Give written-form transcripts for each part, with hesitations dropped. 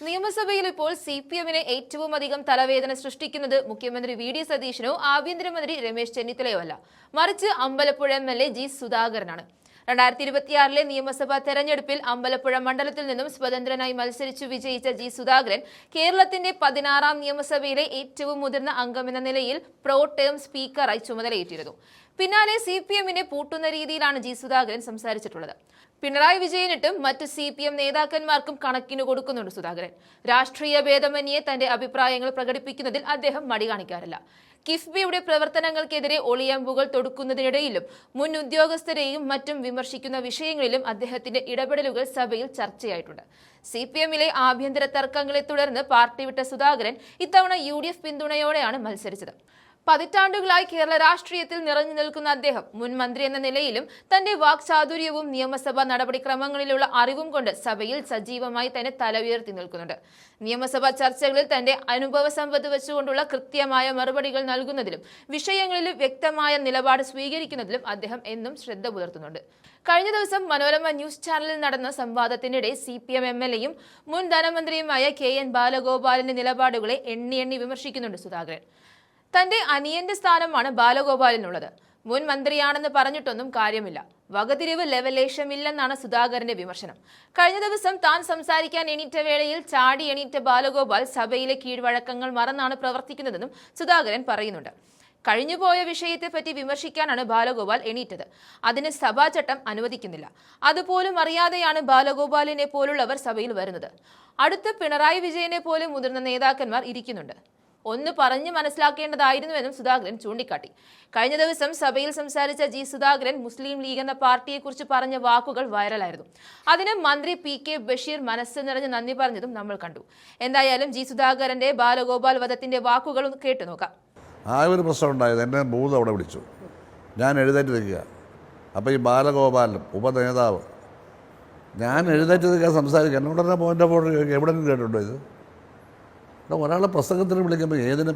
നിയമസഭയിൽ ഇപ്പോൾ സിപിഎമ്മിനെ ഏറ്റവും അധികം തലവേദന സൃഷ്ടിക്കുന്നത് മുഖ്യമന്ത്രി വി ഡി സതീശനോ ആഭ്യന്തരമന്ത്രി രമേശ് ചെന്നിത്തലയോ അല്ല, മറിച്ച് അമ്പലപ്പുഴ എംഎൽഎ ജി സുധാകരനാണ്. 2026 നിയമസഭാ തെരഞ്ഞെടുപ്പിൽ അമ്പലപ്പുഴ മണ്ഡലത്തിൽ നിന്നും സ്വതന്ത്രനായി മത്സരിച്ചു വിജയിച്ച ജി സുധാകരൻ കേരളത്തിന്റെ 16ാം നിയമസഭയിലെ ഏറ്റവും മുതിർന്ന അംഗമെന്ന നിലയിൽ പ്രോ ടേം സ്പീക്കറായി ചുമതലയേറ്റിരുന്നു. പിന്നാലെ സിപിഎമ്മിനെ പൂട്ടുന്ന രീതിയിലാണ് ജി സുധാകരൻ സംസാരിച്ചിട്ടുള്ളത്. പിണറായി വിജയനിട്ടും മറ്റ് സിപിഎം നേതാക്കന്മാർക്കും കണക്കിന് കൊടുക്കുന്നുണ്ട് സുധാകരൻ. രാഷ്ട്രീയ ഭേദമന്യേ തന്റെ അഭിപ്രായങ്ങൾ പ്രകടിപ്പിക്കുന്നതിൽ അദ്ദേഹം മടി കാണിക്കാറില്ല. കിഫ്ബിയുടെ പ്രവർത്തനങ്ങൾക്കെതിരെ ഒളിയമ്പുകൾ തൊടുക്കുന്നതിനിടയിലും മുൻ ഉദ്യോഗസ്ഥരെയും മറ്റും വിമർശിക്കുന്ന വിഷയങ്ങളിലും അദ്ദേഹത്തിന്റെ ഇടപെടലുകൾ സഭയിൽ ചർച്ചയായിട്ടുണ്ട്. സിപിഎമ്മിലെ ആഭ്യന്തര തർക്കങ്ങളെ തുടർന്ന് പാർട്ടി വിട്ട സുധാകരൻ ഇത്തവണ UDF പിന്തുണയോടെയാണ് മത്സരിച്ചത്. പതിറ്റാണ്ടുകളായി കേരള രാഷ്ട്രീയത്തിൽ നിറഞ്ഞു നിൽക്കുന്ന അദ്ദേഹം മുൻ മന്ത്രി എന്ന നിലയിലും തന്റെ വാക്ചാതുര്യവും നിയമസഭാ നടപടിക്രമങ്ങളിലുള്ള അറിവും കൊണ്ട് സഭയിൽ സജീവമായി തന്നെ തല ഉയർത്തി നിൽക്കുന്നുണ്ട്. നിയമസഭാ ചർച്ചകളിൽ തന്റെ അനുഭവ സമ്പത്ത് വെച്ചുകൊണ്ടുള്ള കൃത്യമായ മറുപടികൾ നൽകുന്നതിലും വിഷയങ്ങളിൽ വ്യക്തമായ നിലപാട് സ്വീകരിക്കുന്നതിലും അദ്ദേഹം എന്നും ശ്രദ്ധ പുലർത്തുന്നുണ്ട്. കഴിഞ്ഞ ദിവസം മനോരമ ന്യൂസ് ചാനലിൽ നടന്ന സംവാദത്തിനിടെ സിപിഎം എംഎൽഎയും മുൻ ധനമന്ത്രിയുമായ KN ബാലഗോപാലിന്റെ നിലപാടുകളെ എണ്ണി വിമർശിക്കുന്നുണ്ട് സുധാകരൻ. തന്റെ അനിയന്റെ സ്ഥാനമാണ് ബാലഗോപാലിനുള്ളത്. മുൻ മന്ത്രിയാണെന്ന് പറഞ്ഞിട്ടൊന്നും കാര്യമില്ല. വകതിരിവ് ലെവലേശമില്ലെന്നാണ് സുധാകരന്റെ വിമർശനം. കഴിഞ്ഞ ദിവസം താൻ സംസാരിക്കാൻ എണീറ്റ വേളയിൽ ചാടി എണീറ്റ ബാലഗോപാൽ സഭയിലെ കീഴ്വഴക്കങ്ങൾ മറന്നാണ് പ്രവർത്തിക്കുന്നതെന്നും സുധാകരൻ പറയുന്നുണ്ട്. കഴിഞ്ഞുപോയ വിഷയത്തെപ്പറ്റി വിമർശിക്കാനാണ് ബാലഗോപാൽ എണീറ്റത്. അതിന് സഭാചട്ടം അനുവദിക്കുന്നില്ല. അതുപോലും അറിയാതെയാണ് ബാലഗോപാലിനെ പോലുള്ളവർ സഭയിൽ വരുന്നത്. അടുത്ത പിണറായി വിജയനെ പോലും മുതിർന്ന നേതാക്കന്മാർ ഇരിക്കുന്നുണ്ട്. ഒന്ന് പറഞ്ഞ് മനസ്സിലാക്കേണ്ടതായിരുന്നുവെന്നും സുധാകരൻ ചൂണ്ടിക്കാട്ടി. കഴിഞ്ഞ ദിവസം സഭയിൽ സംസാരിച്ച ജി സുധാകരൻ മുസ്ലിം ലീഗ് എന്ന പാർട്ടിയെക്കുറിച്ച് പറഞ്ഞ വാക്കുകൾ വൈറലായിരുന്നു. അതിന് മന്ത്രി PK ബഷീർ മനസ്സ് നിറഞ്ഞ് നന്ദി പറഞ്ഞതും നമ്മൾ കണ്ടു. എന്തായാലും ജി സുധാകരന്റെ ബാലഗോപാൽ വധത്തിന്റെ വാക്കുകൾ കേട്ടു നോക്കാം. ആ ഒരു പ്രശ്നം ഉണ്ടായത് എന്നെ 3 തവണ വിളിച്ചു. ഞാൻ എഴുന്നേറ്റ് നിൽക്കുക. അപ്പോൾ ഈ ബാലഗോപാലൻ ഉപനേതാവ് ഞാൻ എഴുന്നേറ്റ് നിൽക്കാൻ സംസാരിക്കുക. എന്നോട് തന്നെ എൻ്റെ ഫോൺ എവിടെയെങ്കിലും കേട്ടിട്ടുണ്ടോ ഇത്? ഒരാളെ പ്രസംഗത്തിന് വിളിക്കുമ്പോൾ ഏതിന്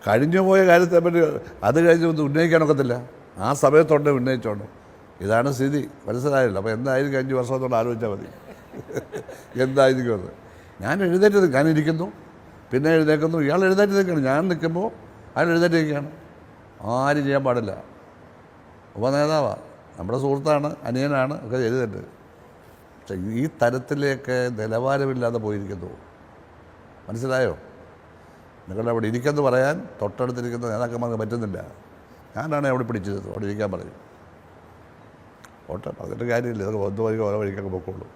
കഴിഞ്ഞു പോയ കാര്യത്തെപ്പറ്റി അത് കഴിഞ്ഞ് ഉന്നയിക്കാനൊക്കത്തില്ല. ആ സമയത്തോടെ ഉന്നയിച്ചോണ്ട് ഇതാണ് സ്ഥിതി. മനസ്സിലായല്ലോ. അപ്പോൾ എന്തായിരിക്കും 5 വർഷത്തോടെ ആലോചിച്ചാൽ മതി എന്തായിരിക്കും അത്. ഞാൻ എഴുന്നേറ്റ് നിൽക്കാൻ ഇരിക്കുന്നു, പിന്നെ എഴുന്നേക്കുന്നു. ഇയാൾ എഴുന്നേറ്റ് നിൽക്കണം. ഞാൻ നിൽക്കുമ്പോൾ അയാൾ എഴുന്നേറ്റ് നിൽക്കുകയാണ്. ആരും ചെയ്യാൻ പാടില്ല. ഉപനേതാവാണ്, നമ്മുടെ സുഹൃത്താണ്, അനിയനാണ്, ഒക്കെ എഴുന്നേറ്റ്. പക്ഷെ ഈ തരത്തിലേക്ക് നിലവാരമില്ലാതെ പോയിരിക്കുന്നു. മനസ്സിലായോ? നിങ്ങളുടെ അവിടെ ഇരിക്കുമെന്ന് പറയാൻ തൊട്ടടുത്തിരിക്കുന്ന നേതാക്കന്മാർക്ക് പറ്റുന്നില്ല. ഞാനാണ് അവിടെ പിടിച്ചത്. അവിടെ ഇരിക്കാൻ പറയും. ഓട്ടെ, പറഞ്ഞിട്ട് കാര്യമില്ല. ഇതൊക്കെ 1 വഴിക്ക് ഓരോ വഴിക്കൊക്കെ പൊക്കോളൂ.